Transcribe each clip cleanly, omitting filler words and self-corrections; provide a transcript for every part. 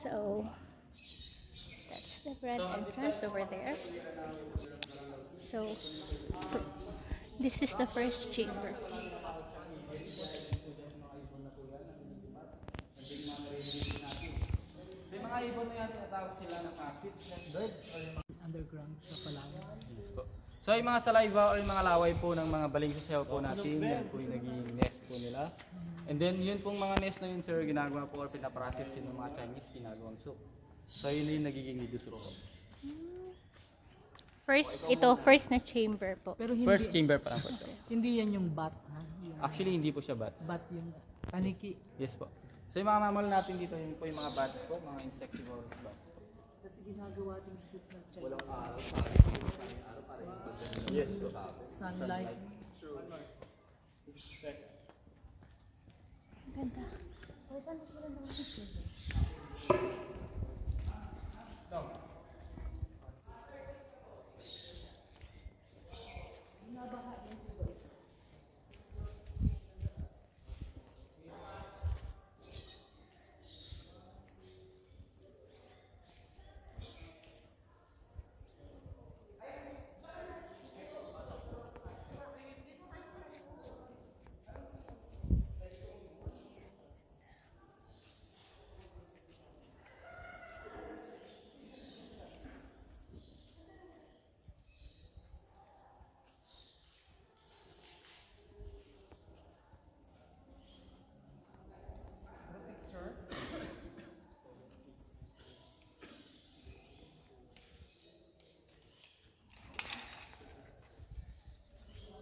So that's the front entrance over there. So this is the first chamber. May mga ibon na yan, tinatawag sila ng mga sweet birds or yung mga Underground sa Palawan. yes po. So yung mga saliva or yung mga laway po ng mga baling sa sayaw po natin, yan po yung naging nest po nila. And then yun pong mga nest na yun sir, ginagawa po or pinaprocess yun ng mga Chinese, ginagawang soup. So yun yung nagiging nidus po. First na chamber po. Pero hindi, First chamber pa lang po ito. hindi yan yung bat, ha? Yung Actually hindi po siya bats. bat yung paniki. Yes po. So yung mga mammal natin dito, yun po yung mga bats po, mga insectivorous bats po. Kasi ginagawa yung soup ng Chinese. Yes po. Sunlight. Ganda.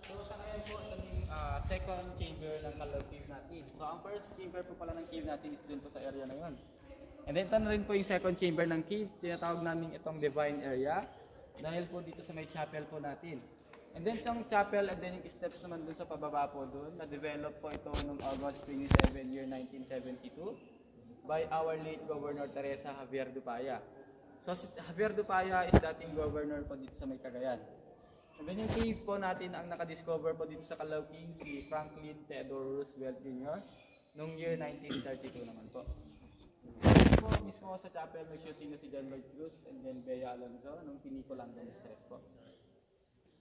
So sa ngayon po, ito yung second chamber ng Calao Cave natin. So ang first chamber po pala ng cave natin is dun po sa area na yun. And then ito na rin po yung second chamber ng cave. Tinatawag namin itong divine area. Dahil po dito sa may chapel po natin. And then itong chapel and then yung steps naman dun sa pababa po dun. Na-develop po ito noong August 27 year 1972 by our late Governor Teresa Javier Dupaya. So si Javier Dupaya is dating governor po dito sa may Cagayan. And then yung cave po natin, ang nakadiscover po dito sa Calao Cave, si Franklin Theodore Roosevelt Jr. noong year 1932 naman po. Po mismo sa chapel, nag-shooting na si John Lloyd Cruz and then Bea Alonzo nung pinikulang ng stress po.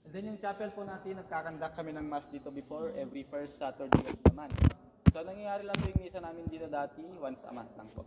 And then yung chapel po natin, nagkakandak kami ng mass dito before every first Saturday of the month. So nangyayari lang po yung misa namin dito dati, once a month lang po.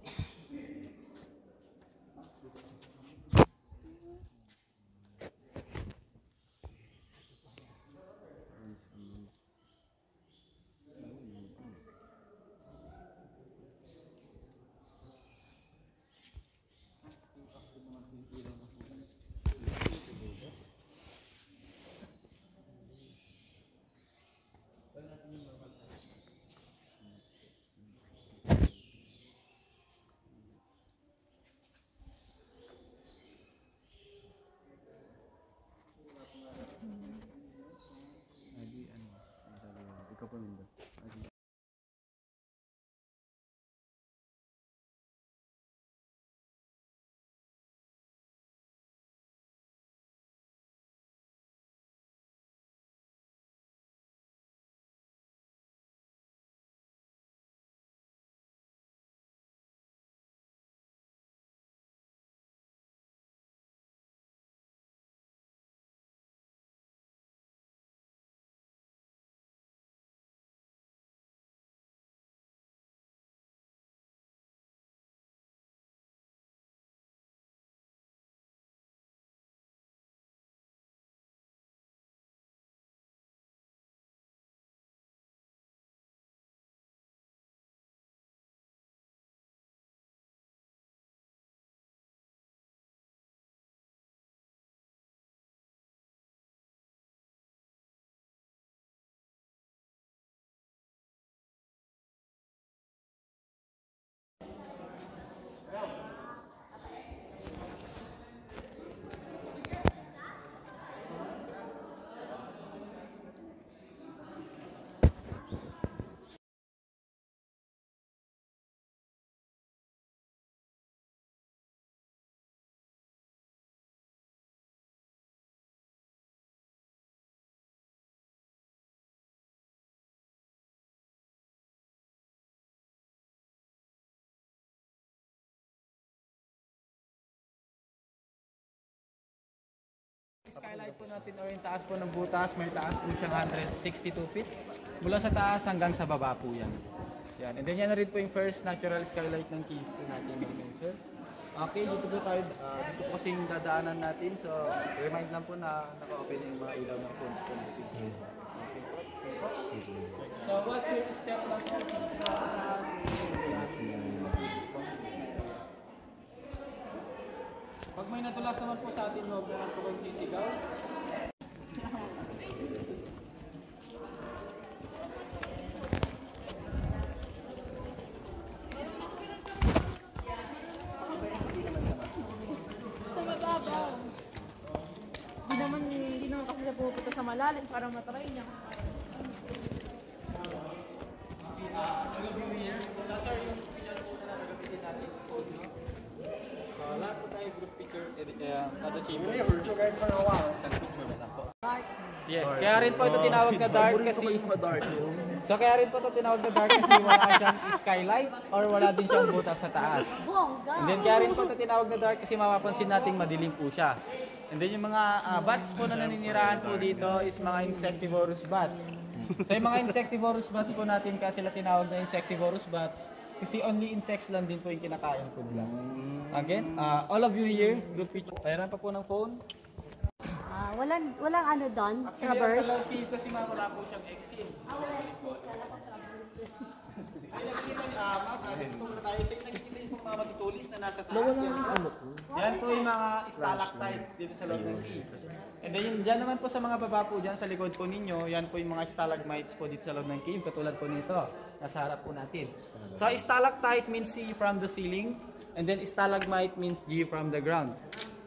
Ikaw po skylight po natin or yung taas po ng butas, may taas po siyang 162 feet. Mula sa taas hanggang sa baba po yan. Yan. And then yan na rin po yung first natural skylight ng cave po natin, mga sir. Okay, dito po tayo, dito po kasi yung dadaanan natin. So, remind lang po na naka-open yung mga ilaw ng phones po natin. Okay po. So, what's your step lang po? Pag may natulas naman po sa atin, huwag na lang po kayong sisigaw. Sa mababaw. Hindi naman kasi siya pupunta sa malalim para matry niya. All of you here, so sir, yung picture po na nagamitin natin. So, lahat po tayo group picture, kada chamber. Isang picture na lang po. Yes, kaya rin po ito tinawag na dark kasi So kaya rin po ito tinawag na dark kasi wala siyang skylight or wala din siyang butas sa taas. And then kaya rin po ito tinawag na dark kasi mapapansin nating madilim po siya. And then yung mga bats po na naninirahan po dito is mga insectivorous bats. So yung mga insectivorous bats po natin kasi sila tinawag na insectivorous bats kasi only insects lang din po yung kinakain po nila. Again, all of you here, group picture. Mayroon pa po ng phone. Walang ano doon, Actually, traverse. ang cave kasi wala po siyang exit. Ay, nakikita niyo, dito muna tayo. Nakikita niyo pong mga matutulis na nasa taas. Yan po yung mga stalactites dito sa loob ng cave. And then yung dyan naman po sa mga baba po dyan sa likod po ninyo, yan po yung mga stalagmites po dito sa loob ng cave, katulad po nito. Nasa harap po natin. So stalactite means see from the ceiling, and then stalagmite means view from the ground.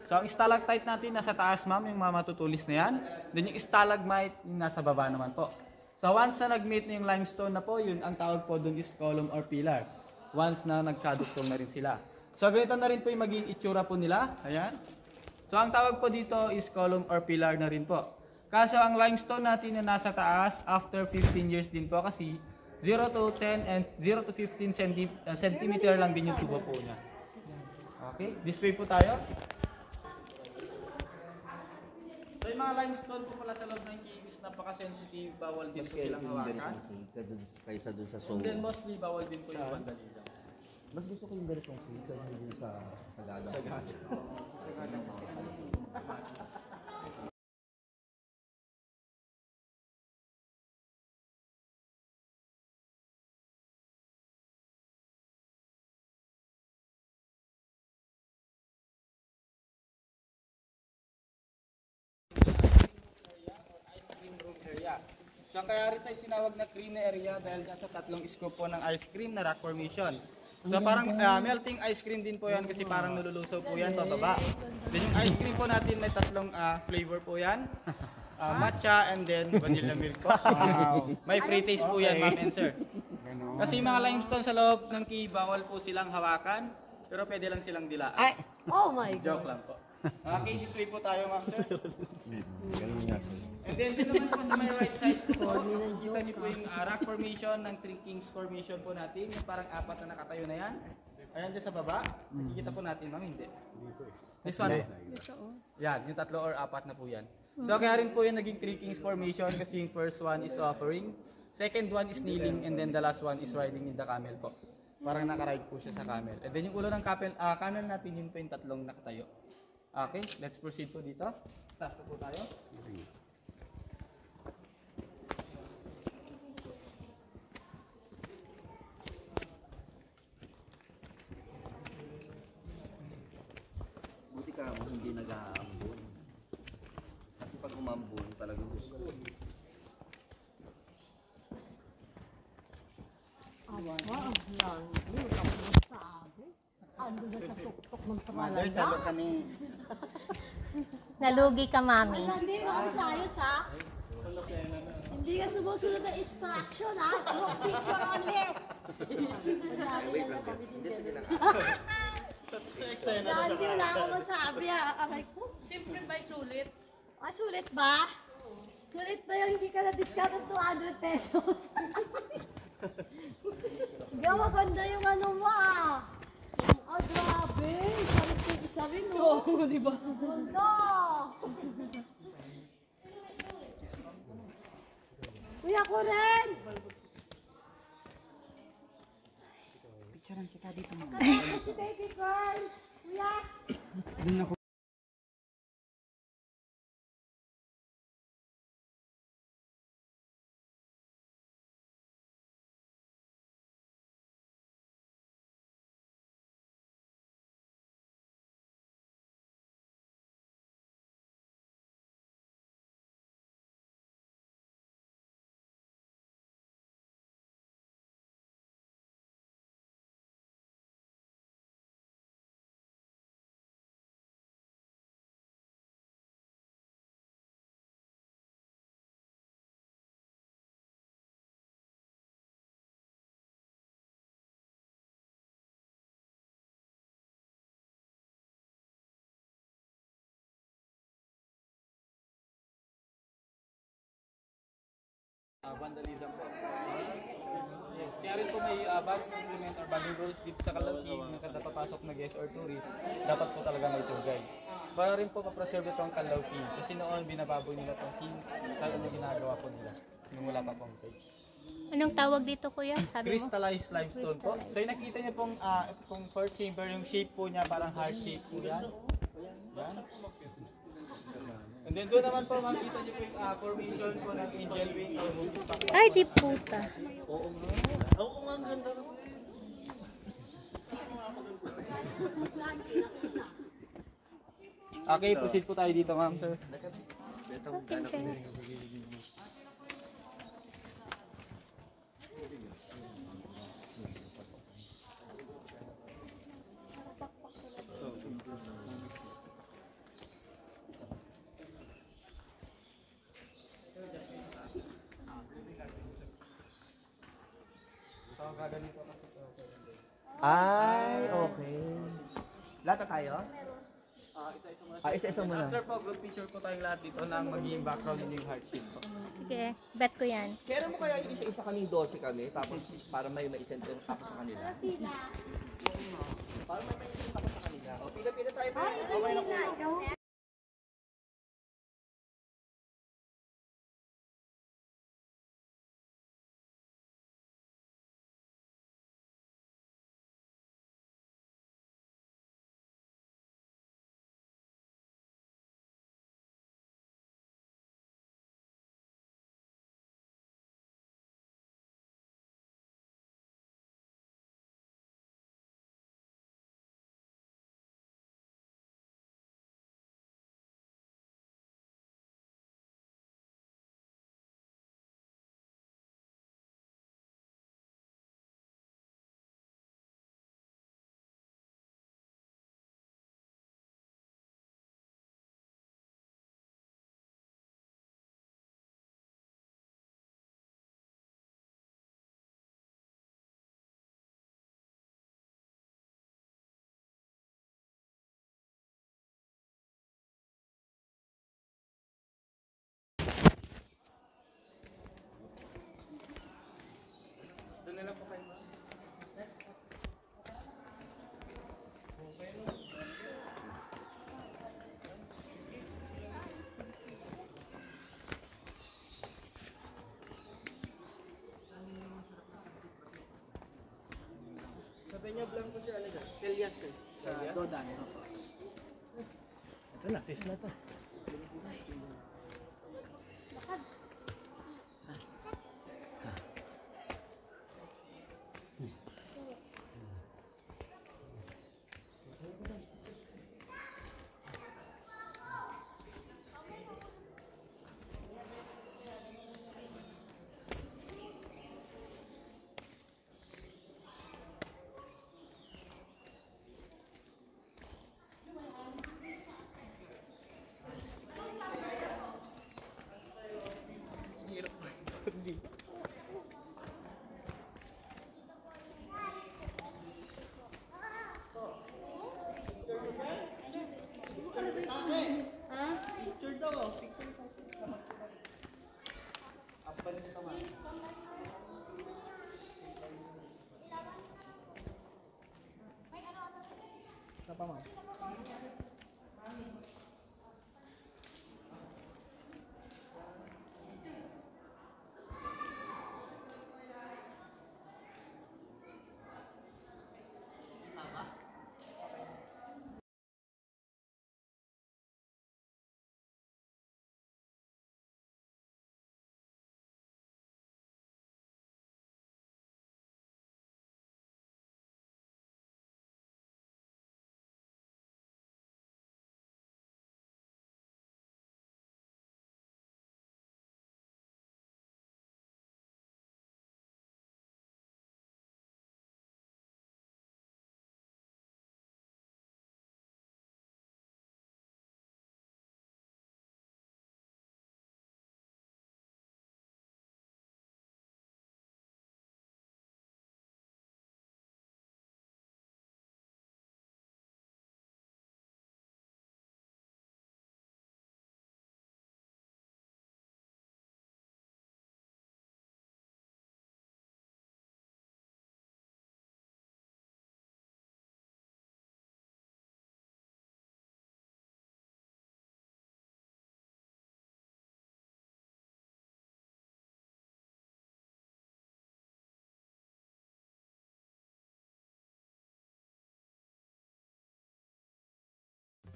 So ang stalactite natin nasa taas, ma'am, yung mga matutulis na yan. Then yung stalagmite yung nasa baba naman po. So once na nag-meet na yung limestone na po, yun ang tawag po doon is column or pillar. Once na nagkaduktong na rin sila. So ganito na rin po yung maging itsura po nila. Ayan. So ang tawag po dito is column or pillar na rin po. Kaso ang limestone natin na nasa taas, after 15 years din po kasi 0 to 10 and 0 to 15 centimeter lang din yung tubo po niya. Okay, display po tayo. So yung mga limestone po pala sa loob ng cave is napaka-sensitive, bawal din po silang hawakan. Kaysa dun sa And soul. then mostly bawal din po yung vandalism. Mas gusto ko yung ganitong food kaysa dun sa Sagada. So kaya rin tayo tinawag na cream area dahil sa tatlong scoop po ng ice cream na rock formation. So parang melting ice cream din po yan kasi parang nalulusaw po yan pababa. Then yung ice cream po natin may tatlong flavor po yan. Matcha and then vanilla milk po. May free taste po yan, ma'am and sir. Kasi mga limestone sa loob ng cave, bawal po silang hawakan, pero pwede lang silang dilaan. Oh my God. Joke lang po. Okay, display po tayo, ma'am sir. And then din naman po sa may right side po, kita niyo po yung rock formation ng Three Kings formation po natin, yung parang apat na nakatayo na yan. Ayan din sa baba, nakikita po natin, ma'am, hindi. This one, yan, yung tatlo or apat na po yan. So kaya rin po yung naging Three Kings formation kasi yung first one is offering, second one is kneeling, and then the last one is riding in the camel po. Parang nakaride po siya sa camel. And then yung ulo ng camel natin, yun po yung tatlong nakatayo. Okay, let's proceed po dito. Taas po tayo. Buti ka hindi nag-aambon. Kasi pag umambon, talagang gusto. Aba, ang landi. Wala ko masabi. Ando na sa tuktok ng talaga. Nalugi ka, mami. Hindi mo kami sayos, ha? Hindi ka sumusunod ng instruction, ha? Group picture only. Wait lang, hindi sige lang. Hindi, wala ako masabi, ha? Aray ko. Siyempre ba sulit? Ah, sulit ba? Sulit ba yung hindi ka na-discount ng 200 pesos? Hindi maganda yung ano mo, ah. Ah, grabe. Sabi ko, isa rin, no? Oo, di ba? Ganda. Uy, ako rin! Picturean kita dito mo. Si baby girl! Kuya! Vandalism po. Yes, kaya rin po may bagong implement or bagong rules dito sa Calauquin na kada papasok na guest or tourist, dapat po talaga may tour guide. Para rin po ma-preserve itong Calauquin kasi noon binababoy nila itong scene, kaya ano ginagawa po nila nung wala pa pong page. Anong tawag dito, kuya? Sabi mo? Crystallized limestone po. So yung nakita niyo pong itong fourth chamber, yung shape po niya parang heart shape po yan. Yan. And then doon naman po makita niyo po yung formation po ng angel wing or multi-stack. Ay, di puta. Okay, proceed po tayo dito, ma'am, sir. Okay, okay. So, gaganito kasi po. Ay, okay. Lahat na tayo? Isa-isa muna. After po, group picture po tayong lahat dito na magiging background yung heart shape po. Sige, bet ko yan. Kaya mo kaya yung isa-isa kaming 12 kami, tapos para may maisend ako sa kanila. Para may maisend ako sa kanila. O, pila-pila tayo. Okay na po. Doon na lang po kayo, ma'am. Sa Peña Blanco siya, ano dyan? Celias eh. Sa Dodan. Ito na, fish na to.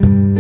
Ayan.